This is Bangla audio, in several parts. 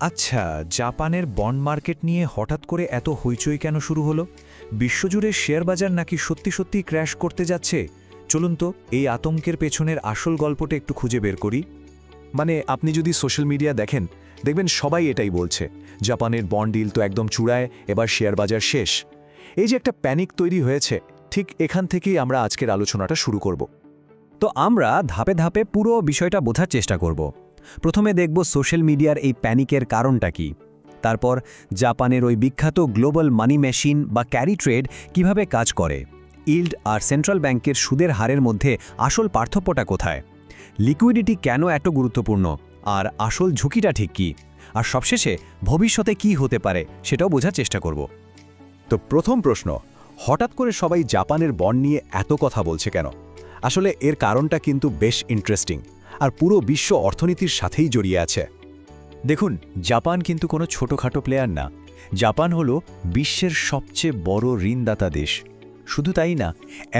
আচ্ছা, জাপানের বন্ড মার্কেট নিয়ে হঠাৎ করে এত হইচই কেন শুরু হলো? বিশ্বজুড়ে শেয়ার বাজার নাকি সত্যি সত্যি ক্র্যাশ করতে যাচ্ছে? চলুন তো এই আতঙ্কের পেছনের আসল গল্পটা একটু খুঁজে বের করি। আপনি যদি সোশ্যাল মিডিয়া দেখেন, দেখবেন সবাই এটাই বলছে, জাপানের বন্ড ডিল তো একদম চূড়ায়, এবার শেয়ার বাজার শেষ। এই যে একটা প্যানিক তৈরি হয়েছে, ঠিক এখান থেকেই আমরা আজকের আলোচনাটা শুরু করব। তো আমরা ধাপে ধাপে পুরো বিষয়টা বোঝার চেষ্টা করব। প্রথমে দেখব সোশ্যাল মিডিয়ার এই প্যানিকের কারণটা কি। তারপর জাপানের ওই বিখ্যাত গ্লোবাল মানি মেশিন বা ক্যারি ট্রেড কিভাবে কাজ করে, ইল্ড আর সেন্ট্রাল ব্যাংকের সুদের হারের মধ্যে আসল পার্থক্যটা কোথায়, লিকুইডিটি কেন এত গুরুত্বপূর্ণ, আর আসল ঝুঁকিটা ঠিক কী, আর সবশেষে ভবিষ্যতে কি হতে পারে সেটাও বোঝার চেষ্টা করব। তো প্রথম প্রশ্ন, হঠাৎ করে সবাই জাপানের বন্ড নিয়ে এত কথা বলছে কেন? আসলে এর কারণটা কিন্তু বেশ ইন্টারেস্টিং, আর পুরো বিশ্ব অর্থনীতির সাথেই জড়িয়ে আছে। দেখুন, জাপান কিন্তু কোনো ছোটোখাটো প্লেয়ার না। জাপান হলো বিশ্বের সবচেয়ে বড় ঋণদাতা দেশ। শুধু তাই না,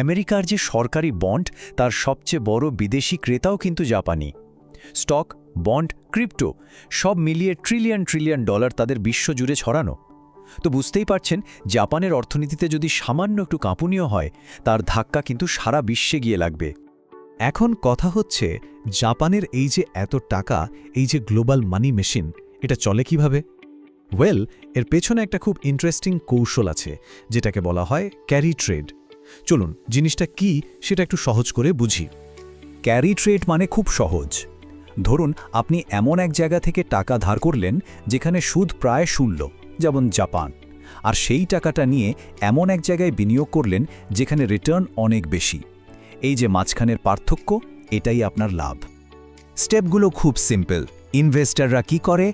আমেরিকার যে সরকারি বন্ড, তার সবচেয়ে বড় বিদেশি ক্রেতাও কিন্তু জাপানি। স্টক, বন্ড, ক্রিপ্টো সব মিলিয়ে ট্রিলিয়ন ট্রিলিয়ন ডলার তাদের বিশ্বজুড়ে ছড়ানো। তো বুঝতেই পারছেন, জাপানের অর্থনীতিতে যদি সামান্য একটু কাঁপুনিও হয়, তার ধাক্কা কিন্তু সারা বিশ্বে গিয়ে লাগবে। এখন কথা হচ্ছে, জাপানের এই যে এত টাকা, এই যে গ্লোবাল মানি মেশিন, এটা চলে কিভাবে? এর পেছনে একটা খুব ইন্টারেস্টিং কৌশল আছে, যেটাকে বলা হয় ক্যারি ট্রেড। চলুন জিনিসটা কি সেটা একটু সহজ করে বুঝি। ক্যারি ট্রেড মানে খুব সহজ। ধরুন আপনি এমন এক জায়গা থেকে টাকা ধার করলেন যেখানে সুদ প্রায় 0, যেমন জাপান, আর সেই টাকাটা নিয়ে এমন এক জায়গায় বিনিয়োগ করলেন যেখানে রিটার্ন অনেক বেশি। এই যে মাঝখানের পার্থক্য, এটাই আপনার লাভ। স্টেপগুলো খুব সিম্পল। ইনভেস্টররা কি করে?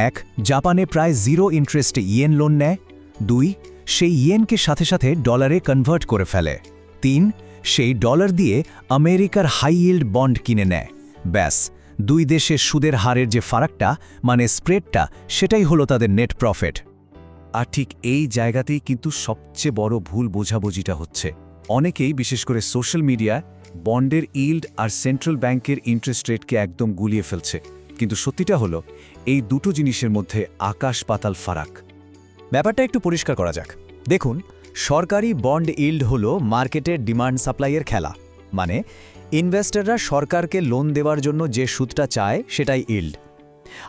1. জাপানে প্রায় 0 ইন্টারেস্টে ইয়েন লোন নেয়। 2. সেই ইয়েনকে সাথে সাথে ডলারে কনভার্ট করে ফেলে। 3. সেই ডলার দিয়ে আমেরিকার হাই ইল্ড বন্ড কিনে নেয়। ব্যাস, দুই দেশের সুদের হারের যে ফারাকটা, মানে স্প্রেডটা, সেটাই হলো তাদের নেট প্রফিট। আর ঠিক এই জায়গাতেই কিন্তু সবচেয়ে বড় ভুল বোঝাবুঝিটা হচ্ছে। অনেকেই, বিশেষ করে সোশ্যাল মিডিয়া, বন্ডের ইল্ড আর সেন্ট্রাল ব্যাংকের ইন্টারেস্ট রেটকে একদম গুলিয়ে ফেলছে। কিন্তু সত্যিটা হলো, এই দুটো জিনিসের মধ্যে আকাশ পাতাল ফারাক। ব্যাপারটা একটু পরিষ্কার করা যাক। দেখুন, সরকারি বন্ড ইল্ড হলো মার্কেটের ডিমান্ড সাপ্লাইয়ের খেলা। মানে ইনভেস্টররা সরকারকে লোন দেওয়ার জন্য যে সুদটা চায়, সেটাই ইল্ড।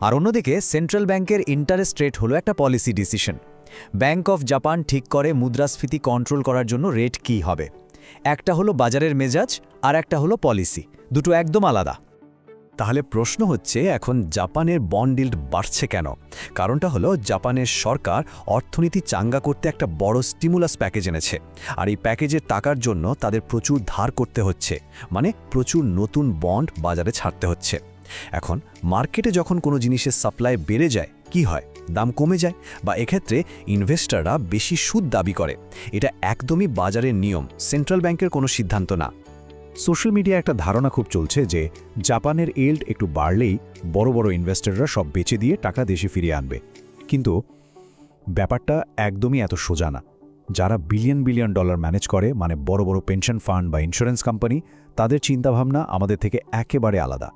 আর অন্যদিকে সেন্ট্রাল ব্যাংকের ইন্টারেস্ট রেট হলো একটা policy decision. Bank of Japan ঠিক করে মুদ্রাস্ফীতি কন্ট্রোল করার জন্য রেট কী হবে। একটা হলো বাজারের মেজাজ, আর একটা হলো পলিসি। দুটো একদম আলাদা। তাহলে প্রশ্ন হচ্ছে, এখন জাপানের বন্ড ইল্ড বাড়ছে কেন? কারণটা হলো, জাপানের সরকার অর্থনীতি চাঙ্গা করতে একটা বড় স্টিমুলাস প্যাকেজ এনেছে, আর এই প্যাকেজের টাকার জন্য তাদের প্রচুর ধার করতে হচ্ছে, মানে প্রচুর নতুন বন্ড বাজারে ছাড়তে হচ্ছে। এখন মার্কেটে যখন কোনো জিনিসের সাপ্লাই বেড়ে যায়, কি হয়? দাম কমে যায়, বা এক্ষেত্রে ইনভেস্টররা বেশি সুদ দাবি করে। এটা একদমই বাজারের নিয়ম, সেন্ট্রাল ব্যাংকের কোনো সিদ্ধান্ত না। সোশ্যাল মিডিয়া একটা ধারণা খুব চলছে যে জাপানের ইল্ড একটু বাড়লেই বড় বড় ইনভেস্টররা সব বেচে দিয়ে টাকা দেশে ফিরিয়ে আনবে। কিন্তু ব্যাপারটা একদমই এত সোজা না। যারা বিলিয়ন বিলিয়ন ডলার ম্যানেজ করে, মানে বড় বড় পেনশন ফান্ড বা ইন্স্যুরেন্স কোম্পানি, তাদের চিন্তাভাবনা আমাদের থেকে একেবারে আলাদা।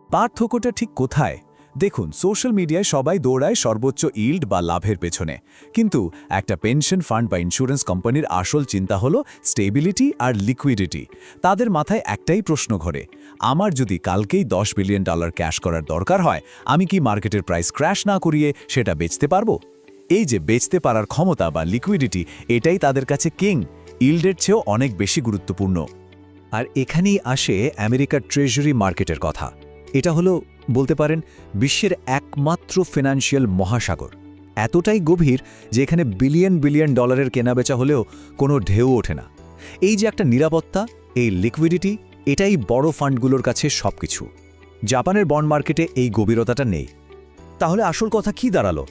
পার্থক্যটা ঠিক কোথায়? দেখুন, সোশ্যাল মিডিয়ায় সবাই দৌড়ায় সর্বোচ্চ ইল্ড বা লাভের পেছনে, কিন্তু একটা পেনশন ফান্ড বা ইন্স্যুরেন্স কোম্পানির আসল চিন্তা হলো স্টেবিলিটি আর লিকুইডিটি। তাদের মাথায় একটাই প্রশ্ন ঘোরে, আমার যদি কালকেই $10 বিলিয়ন ক্যাশ করার দরকার হয়, আমি কি মার্কেটের প্রাইস ক্র্যাশ না করিয়ে সেটা বেচতে পারবো? এই যে বেচতে পারার ক্ষমতা বা লিকুইডিটি, এটাই তাদের কাছে কিং, ইল্ডের চেয়েও অনেক বেশি গুরুত্বপূর্ণ। আর এখানেই আসে আমেরিকার ট্রেজারি মার্কেটের কথা। এটা হলো, বলতে পারেন, বিশ্বের একমাত্র ফিনান্সিয়াল মহাসাগর। এতটাই গভীর যে এখানে বিলিয়ন বিলিয়ন ডলারের কেনাবেচা হলেও কোনো ঢেউ ওঠে না। এই যে একটা নিরাপত্তা, এই লিকুইডিটি, এটাই বড় ফান্ডগুলোর কাছে সবকিছু। জাপানের বন্ড মার্কেটে এই গভীরতাটা নেই। তাহলে আসল কথা কি দাঁড়ালো?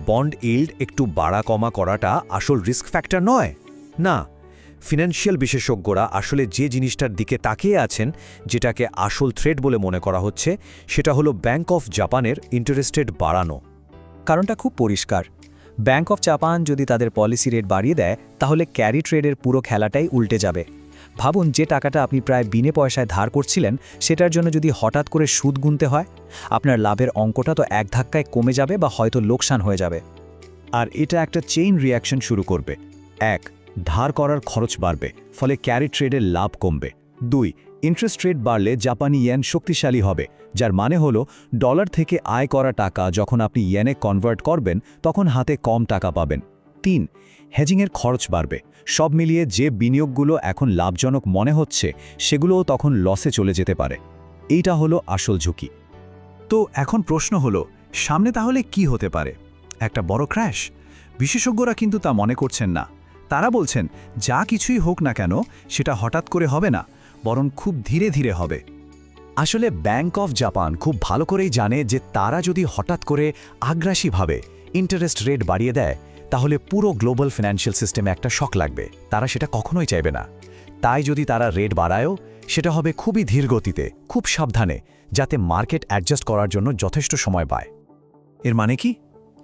বন্ড ইল্ড একটু বাড়া কমা করাটা আসল রিস্ক ফ্যাক্টর নয়। না, ফিনান্সিয়াল বিশেষজ্ঞরা আসলে যে জিনিসটার দিকে তাকিয়ে আছেন, যেটাকে আসল থ্রেট বলে মনে করা হচ্ছে, সেটা হলো ব্যাংক অফ জাপানের ইন্টারেস্ট রেট বাড়ানো। কারণটা খুব পরিষ্কার। ব্যাংক অফ জাপান যদি তাদের পলিসি রেট বাড়িয়ে দেয়, তাহলে ক্যারি ট্রেডের পুরো খেলাটাই উল্টে যাবে। ভাবুন যে টাকাটা আপনি প্রায় বিনে পয়সায় ধার করছিলেন সেটার জন্য যদি হঠাৎ করে সুদ গুনতে হয়, আপনার লাভের অঙ্কটা তো এক ধাক্কায় কমে যাবে বা হয়তো লোকসান হয়ে যাবে। আর এটা একটা চেইন রিয়াকশন শুরু করবে। 1, ধার করার খরচ বাড়বে, ফলে ক্যারি ট্রেডের লাভ কমবে। 2, ইন্টারেস্ট রেট বাড়লে জাপানি ইয়েন শক্তিশালী হবে, যার মানে হলো ডলার থেকে আয় করা টাকা যখন আপনি ইয়েনে কনভার্ট করবেন তখন হাতে কম টাকা পাবেন। 3, হেজিংয়ের খরচ বাড়বে। সব মিলিয়ে যে বিনিয়োগগুলো এখন লাভজনক মনে হচ্ছে সেগুলোও তখন লসে চলে যেতে পারে। এইটা হলো আসল ঝুঁকি। তো এখন প্রশ্ন হলো, সামনে তাহলে কি হতে পারে? একটা বড় ক্র্যাশ? বিশেষজ্ঞরা কিন্তু তা মনে করছেন না। তারা বলছেন যা কিছুই হোক না কেন সেটা হঠাৎ করে হবে না, বরং খুব ধীরে ধীরে হবে। আসলে ব্যাংক অফ জাপান খুব ভালো করেই জানে যে তারা যদি হঠাৎ করে আগ্রাসীভাবে ইন্টারেস্ট রেট বাড়িয়ে দেয় তাহলে পুরো গ্লোবাল ফিনান্সিয়াল সিস্টেমে একটা শক লাগবে। তারা সেটা কখনোই চাইবে না। তাই যদি তারা রেট বাড়ায়ও সেটা হবে খুবই ধীর গতিতে, খুব সাবধানে, যাতে মার্কেট অ্যাডজাস্ট করার জন্য যথেষ্ট সময় পায়। এর মানে কি?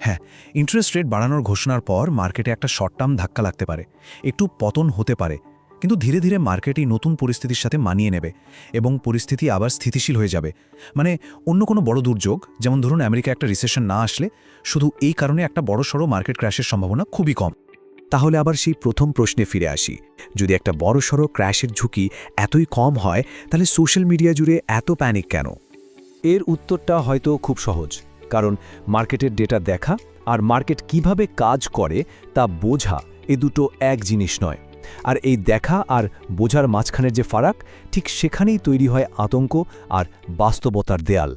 হ্যাঁ, ইন্টারেস্ট রেট বাড়ানোর ঘোষণার পর মার্কেটে একটা শর্ট টার্ম ধাক্কা লাগতে পারে, একটু পতন হতে পারে, কিন্তু ধীরে ধীরে মার্কেট এই নতুন পরিস্থিতির সাথে মানিয়ে নেবে এবং পরিস্থিতি আবার স্থিতিশীল হয়ে যাবে। মানে অন্য কোনো বড় দুর্যোগ, যেমন ধরুন আমেরিকা একটা রিসেশন না আসলে, শুধু এই কারণে একটা বড়সড় মার্কেট ক্র্যাশের সম্ভাবনা খুবই কম। তাহলে আবার সেই প্রথম প্রশ্নে ফিরে আসি, যদি একটা বড়সড় ক্র্যাশের ঝুঁকি এতই কম হয় তাহলে সোশ্যাল মিডিয়া জুড়ে এত প্যানিক কেন? এর উত্তরটা হয়তো খুব সহজ, কারণ মার্কেটের ডেটা দেখা আর মার্কেট কিভাবে কাজ করে তা বোঝা এ দুটো এক জিনিস নয়। আর এই দেখা আর বোঝার মাঝখানের যে ফারাক, ঠিক সেখানেই তৈরি হয় আতঙ্ক আর বাস্তবতার দেয়াল।